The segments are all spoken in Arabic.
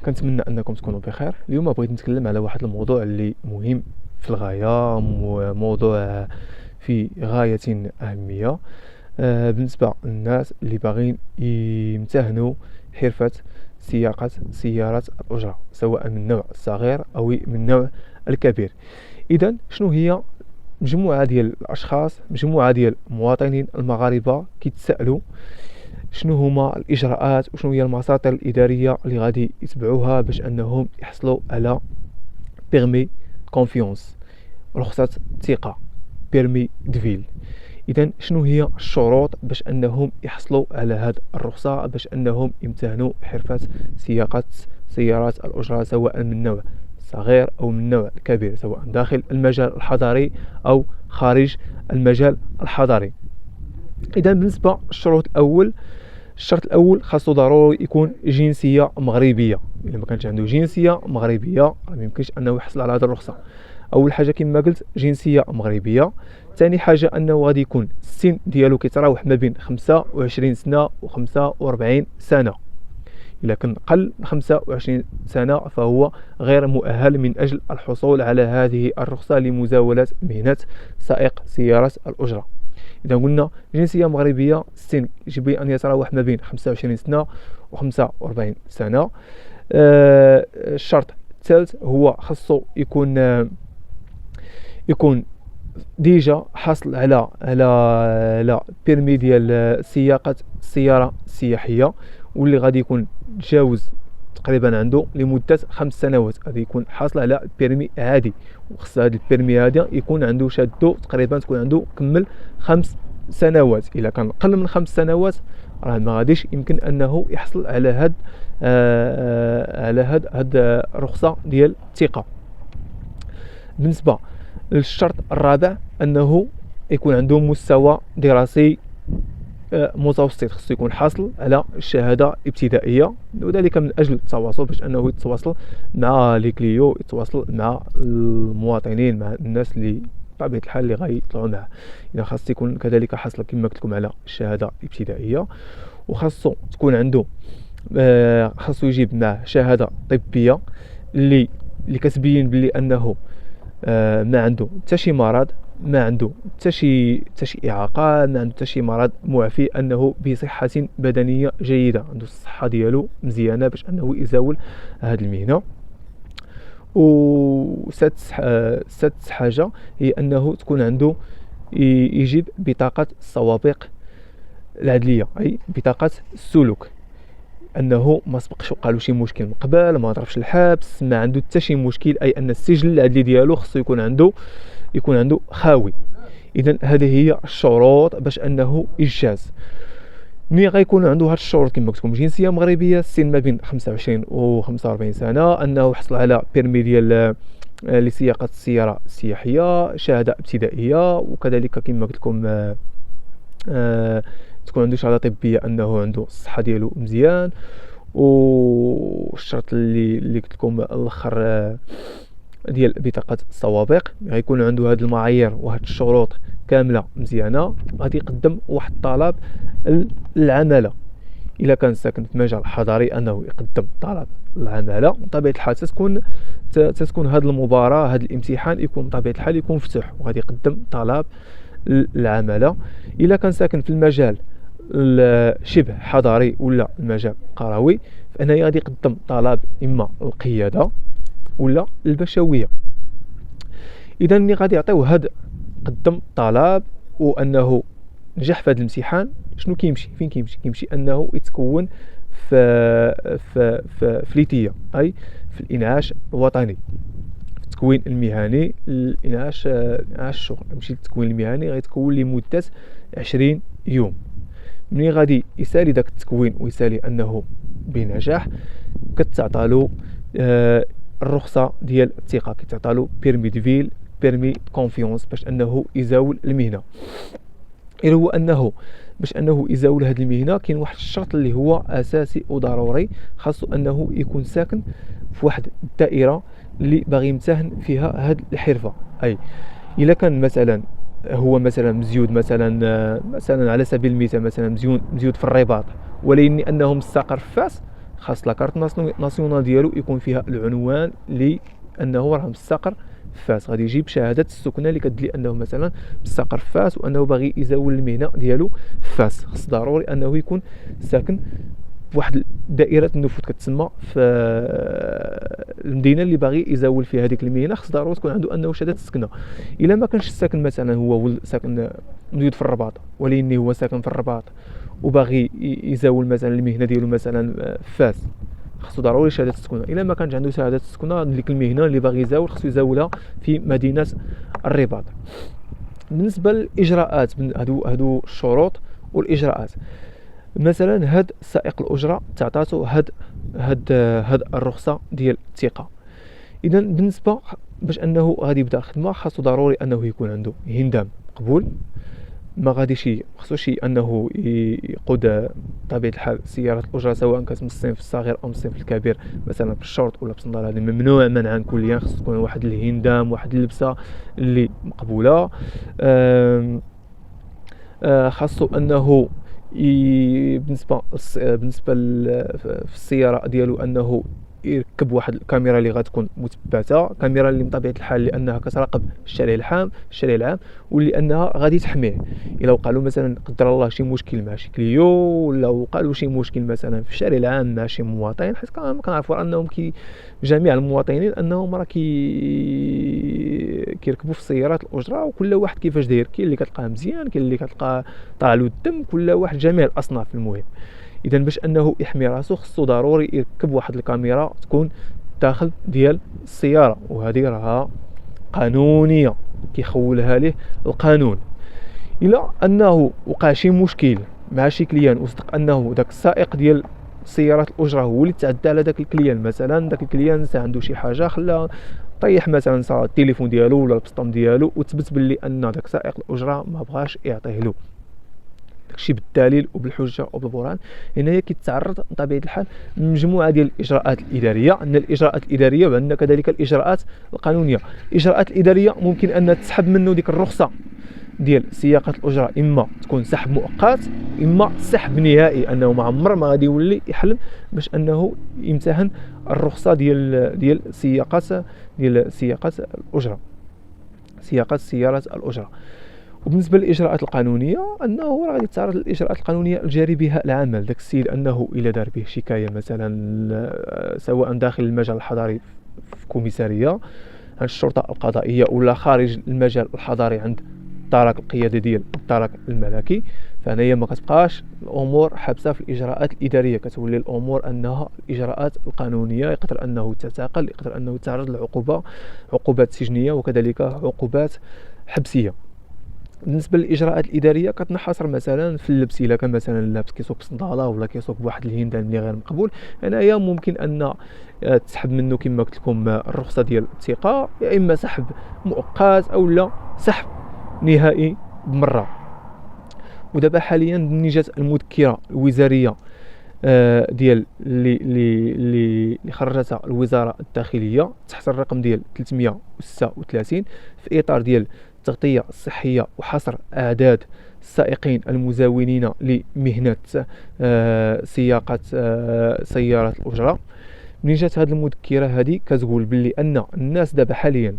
كنتمنى انكم تكونوا بخير. اليوم بغيت نتكلم على واحد الموضوع اللي مهم في الغايه، موضوع في غايه اهميه بالنسبه للناس اللي باغيين يمتهنوا حرفه سياقه سيارات الاجره، سواء من النوع الصغير او من النوع الكبير. اذا شنو هي مجموعه ديال الاشخاص، مجموعه ديال المواطنين المغاربه كيتسائلوا شنو هما الاجراءات وشنو هي المساطر الاداريه اللي غادي يتبعوها باش انهم يحصلوا على بيرمي كونفيونس، رخصه ثقه، بيرمي دفيل. اذا شنو هي الشروط باش انهم يحصلوا على هذه الرخصه، باش انهم يمتهنوا حرفه سياقه سيارات الاجره، سواء من النوع الصغير او من النوع الكبير، سواء داخل المجال الحضري او خارج المجال الحضري. اذا بالنسبه للشروط الاول، الشرط الاول خاصو ضروري يكون جنسيه مغربيه. الا ما كانش عنده جنسيه مغربيه ما يمكنش انه يحصل على هذه الرخصه. اول حاجه كما قلت جنسيه مغربيه. ثاني حاجه انه غادي يكون السن ديالو كيتراوح ما بين 25 سنه و 45 سنه. الا كان قل من 25 سنه فهو غير مؤهل من اجل الحصول على هذه الرخصه لمزاوله مهنه سائق سيارات الاجره. إذا قلنا جنسية مغربية، السن يجب أن يتراوح ما بين 25 سنة و 45 سنة. الشرط الثالث هو خاصو يكون ديجا حاصل على بيرمي ديال سياقة السيارة السياحية، واللي غادي يكون تجاوز تقريبا عنده لمدة 5 سنوات. غادي يكون حاصل على بيرمي عادي، وخص هذا البيرمي هذا يكون عنده شادو تقريبا تكون عنده كمل 5 سنوات. الا كان قل من 5 سنوات راه ما غاديش يمكن انه يحصل على هاد الرخصه ديال الثقه. بالنسبه للشرط الرابع انه يكون عنده مستوى دراسي متوسط، خصو يكون حاصل على الشهاده ابتدائيه، وذلك من اجل التواصل باش انه يتواصل مع لي كليو، يتواصل مع المواطنين، مع الناس اللي بطبيعه الحال اللي غيطلعوا معه. اذا خاص يكون كذلك حاصل كما قلت لكم على الشهاده الابتدائيه، وخاصو تكون عنده خاصو يجيب معه شهاده طبيه اللي كتبين بلي انه ما عنده حتى شي مرض، ما عنده حتى شي اعاقه، ما عنده حتى شي مرض، معفي، انه بصحه بدنيه جيده، عنده الصحه ديالو مزيانه باش انه يزاول هذه المهنه. سادس حاجه هي انه تكون عنده يجيب بطاقه السوابق العدليه، اي بطاقه السلوك، انه ما سبقش وقالو شي مشكل من قبل، ما ضربش الحبس، ما عنده حتى شي مشكل، اي ان السجل العدلي ديالو خصو يكون عنده خاوي. اذا هذه هي الشروط باش انه يجاز. ملي غيكون عنده هاد الشروط كما قلت لكم، جنسيه مغربيه، السن ما بين 25 و 45 سنه، انه يحصل على بيرمي ديال لسياقه السياره السياحيه، شهاده ابتدائيه، وكذلك كما قلت لكم تكون عنده شهاده طبيه انه عنده الصحه ديالو مزيان. والشرط اللي قلت لكم الاخر ديال بطاقه السوابق، غيكون عنده هذه المعايير وهذه الشروط كامله مزيانه، غادي يقدم واحد الطلب للعماله. الا كان ساكن في مجال حضري انه يقدم طلب للعماله، بطبيعه الحال تتكون هذه المباراه، هذا الامتحان يكون بطبيعه الحال يكون مفتوح، وغادي يقدم طلب للعماله. الا كان ساكن في المجال شبه حضري ولا المجال قروي، فانه غادي يقدم طلب اما القياده ولا البشويه. اذا ملي غادي يعطيو هذا قدم طلب وانه نجح في هذا الامتحان، شنو كيمشي فين كيمشي انه يتكون في ليتيا، اي في الانعاش الوطني، في التكوين المهني، الانعاش الشغل. يمشي للتكوين المهني، غيتكون لمده 20 يوم. ملي غادي يسالي داك التكوين ويسالي انه بنجاح، كتعطالو الرخصه ديال الثقه، كتعطالو بيرمي دفيل، بيرمي كونفيونس، باش انه يزاول المهنه. إلا هو انه باش انه يزاول هذه المهنه كاين واحد الشرط اللي هو اساسي وضروري، خاصو انه يكون ساكن في واحد الدائره اللي باغي يمتهن فيها هذه الحرفه. اي الا كان مثلا هو مثلا مزيود، مثلا على سبيل المثال مثلا مزيود في الرباط، ولكن انه مستقر في فاس، خاص لاكارت ناسيونال ديالو يكون فيها العنوان لانه راه مستقر فاس. غادي يجيب شهاده السكنه اللي كتدلي انه مثلا مستقر فاس وانه باغي يزاول المهنه ديالو فاس. خص ضروري انه يكون ساكن بواحد دائره النفوذ كتسمى في المدينه اللي باغي يزاول فيها هذيك المهنه. خص ضروري تكون عنده انه شهاده السكنه. الا ما كانش الساكن مثلا هو ساكن موجود في الرباط ولكن هو ساكن في الرباط وباغي يزاول مثلا المهنه ديالو مثلا فاس، خصو ضروري شهاده السكنه. الا ما كانش عنده شهاده السكنه ديك المهنه اللي باغي يزاول خصو يزاولها في مدينه الرباط. بالنسبه للاجراءات هادو الشروط والاجراءات، مثلا هاد سائق الاجره تعطاتو هاد الرخصه ديال الثقه. اذا بالنسبه باش انه غادي يبدا الخدمه خاصو ضروري انه يكون عنده هندام قبول، ما غاديش خصوش انه يقود بطبيعه الحال سياره الاجره سواء كانت من الصنف الصغير او من الصنف الكبير مثلا بالشورت ولا بالصندال. هذا ممنوع منعا كليا. خص تكون واحد الهندام واحد اللبسه اللي مقبوله. خاصو انه بالنسبه في السياره ديالو انه يركب واحد الكاميرا اللي غتكون مثبته، كاميرا اللي بطبيعه الحال لانها كتراقب الشارع العام ولانها غادي تحميه. الا وقع له مثلا قدر الله شي مشكل مع شي كليو ولا وقع له شي مشكل مثلا في الشارع العام مع شي مواطن، حيت كنعرفوا انهم جميع المواطنين انهم راه كيركبوا في السيارات الاجره وكل واحد كيفاش داير. كاين اللي كتلقاه مزيان، كاين اللي كتلقاه طالع له الدم، كل واحد جميع الاصناف. المهم اذا باش انه يحمي راسو خصو ضروري يركب واحد الكاميرا تكون داخل ديال السياره، وهذه راها قانونيه كيخولها ليه القانون. الا انه وقع شي مشكل مع شي كليان وصدق انه داك السائق ديال سيارات الاجره هو اللي تعدى على داك الكليان، مثلا داك الكليان عنده شي حاجه خلا طيح مثلا التليفون ديالو ولا البسطام ديالو وتثبت باللي ان داك سائق الاجره ما بغاش يعطيه له داكشي بالدليل وبالحجه وبالبرهان، هنايا كيتعرض بطبيعه الحال مجموعه ديال الاجراءات الاداريه. عندنا الاجراءات الاداريه وعندنا كذلك الاجراءات القانونيه. الاجراءات الاداريه ممكن ان تسحب منه ديك الرخصه ديال سياقه الاجره، اما تكون سحب مؤقت اما سحب نهائي، انه ما عمر ما غادي يولي يحلم باش انه يمتهن الرخصه ديال سياقه الاجره، سياقه سيارات الاجره. وبالنسبه للاجراءات القانونيه انه غادي يتعرض للاجراءات القانونيه الجاري بها العمل. داك السيد انه الى دار به شكايه مثلا سواء داخل المجال الحضري في كوميساريه عند الشرطه القضائيه ولا خارج المجال الحضري عند الطرق القياده ديال الطرق الملكي، فهنايا ما كتبقاش الامور حابسه في الاجراءات الاداريه، كتولي الامور انها الاجراءات القانونيه. يقدر انه تتعاقل، يقدر انه يتعرض عقوبات سجنيه وكذلك عقوبات حبسيه. بالنسبه للاجراءات الاداريه كتنحصر مثلا في اللبس. الا كان مثلا لابس كيسوق بصنداله ولا كيسوق بواحد الهندام اللي غير مقبول، هنايا ممكن ان تسحب منه كما قلت لكم الرخصه ديال الثقه، يا اما سحب مؤقت او لا سحب نهائي بمره. ودابا حاليا ملي جات المذكره الوزاريه ديال اللي خرجتها الوزاره الداخليه تحت الرقم ديال 336 في اطار ديال التغطيه الصحيه وحصر اعداد السائقين المزاولين لمهنه سياقه سيارات الاجره. ملي جات هذه المذكره هذه كتقول باللي ان الناس دابا حاليا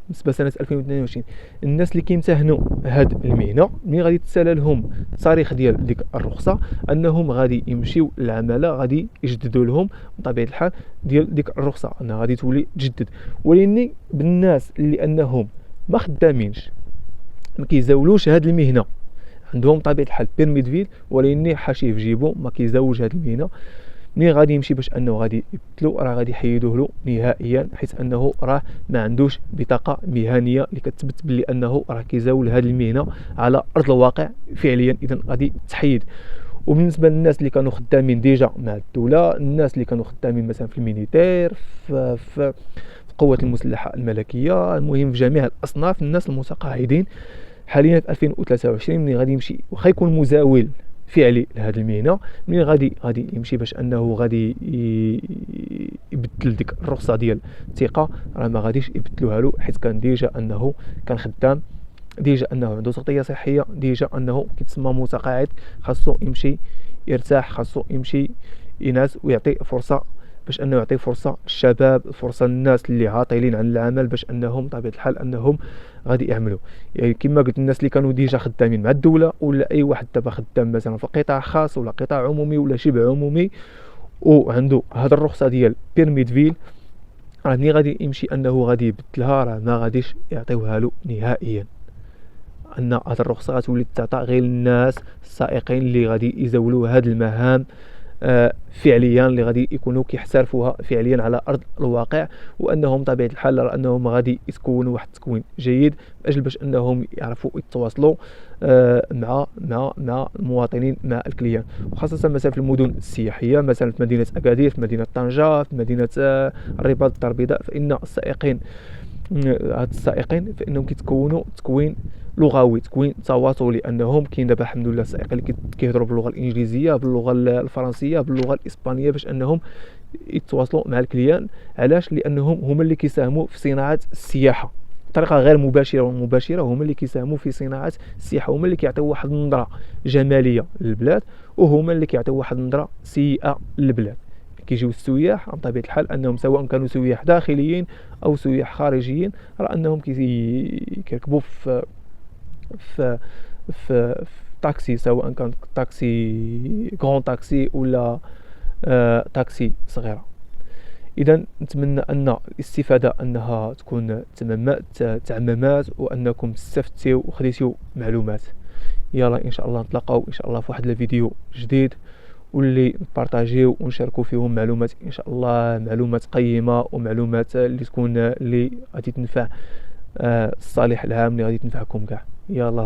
بالنسبه سنه 2022 الناس اللي كيمتهنوا هاد المهنه ملي غادي تسالى لهم التاريخ ديال ديك الرخصه انهم غادي يمشيو للعماله غادي يجددوا لهم بطبيعه الحال ديال ديك الرخصه انها غادي تولي تجدد. ولكن بالناس اللي انهم ما خدامينش ما كيزاولوش هاد المهنه عندهم بطبيعه الحال بيرمي دو فيل ولكن حاشيه في جيبو ما كيزاولش هاد المهنه، ملي غادي يمشي باش انه غادي يبدلو راه غادي يحيدوه له نهائيا حيث انه راه ما عندوش بطاقه مهنيه اللي كتثبت باللي انه راه كيزاول هذه المهنه على ارض الواقع فعليا. اذا غادي تحيد. وبالنسبه للناس اللي كانوا خدامين ديجا مع الدوله، الناس اللي كانوا خدامين مثلا في الميليتير في القوات المسلحه الملكيه، المهم في جميع الاصناف الناس المتقاعدين حاليا في 2023 ملي غادي يمشي واخا يكون مزاول فعلي لهذه المهنه، ملي غادي يمشي باش انه غادي يبدل ديك الرخصه ديال الثقه راه ما غاديش يبدلوها له حيت كان ديجا انه كان خدام، ديجا انه عنده تغطيه صحيه، ديجا انه كيتسمى متقاعد، خاصو يمشي يرتاح، خاصو يمشي الاناث ويعطي فرصه، باش انه يعطي فرصه للشباب، فرصه للناس اللي عاطلين عن العمل باش انهم بطبيعه الحال انهم غادي يعملوا. يعني كما قلت، الناس اللي كانوا ديجا خدامين مع الدوله، ولا اي واحد دابا خدام مثلا في قطاع خاص ولا قطاع عمومي ولا شبه عمومي، وعنده هذا الرخصه ديال بيرمي دفيل، راه ملي غادي يمشي انه غادي يبدلها، راه ما غاديش يعطيوها له نهائيا. ان هذه الرخصه غتولي تعطى غير للناس السائقين اللي غادي يزولوا هذه المهام فعليا، اللي غادي يكونوا كيحترفوها فعليا على ارض الواقع، وانهم طبيعه الحال انهم غادي يتكونوا واحد التكوين جيد من اجل باش انهم يعرفوا يتواصلوا مع المواطنين، مع الكليان، وخاصه مثلا في المدن السياحيه، مثلا في مدينه اكادير، في مدينه طنجه، في مدينه الرباط الدار البيضاء، فان السائقين هاد السائقين فانهم كيتكونوا تكوين لغوي، تكوين تواصلي، انهم كاين دابا الحمد لله السائقين اللي كيهضروا باللغه الانجليزيه، باللغه الفرنسيه، باللغه الاسبانيه، باش انهم يتواصلوا مع الكليان. علاش؟ لانهم هما اللي كيساهموا في صناعه السياحه بطريقه غير مباشره ومباشره، هما اللي كيساهموا في صناعه السياحه، هما اللي كيعطيو واحد النظره جماليه للبلاد، وهما اللي كيعطيو واحد النظره سيئه للبلاد. كيجيو السياح بطبيعه الحال انهم سواء كانوا سياح داخليين او سياح خارجيين، راه انهم كيركبوا في في طاكسي، سواء كان طاكسي كرون طاكسي ولا طاكسي صغيره. اذا نتمنى ان الاستفاده انها تكون تعممات، وانكم استفدتوا وخديتوا معلومات. يلا ان شاء الله نتلاقاو ان شاء الله في واحد الفيديو جديد، واللي نبارطاجيو ونشاركوا فيهم معلومات ان شاء الله، معلومات قيمه ومعلومات اللي تكون اللي غادي تنفع الصالح العام، اللي غادي تنفعكم كاع. يلا.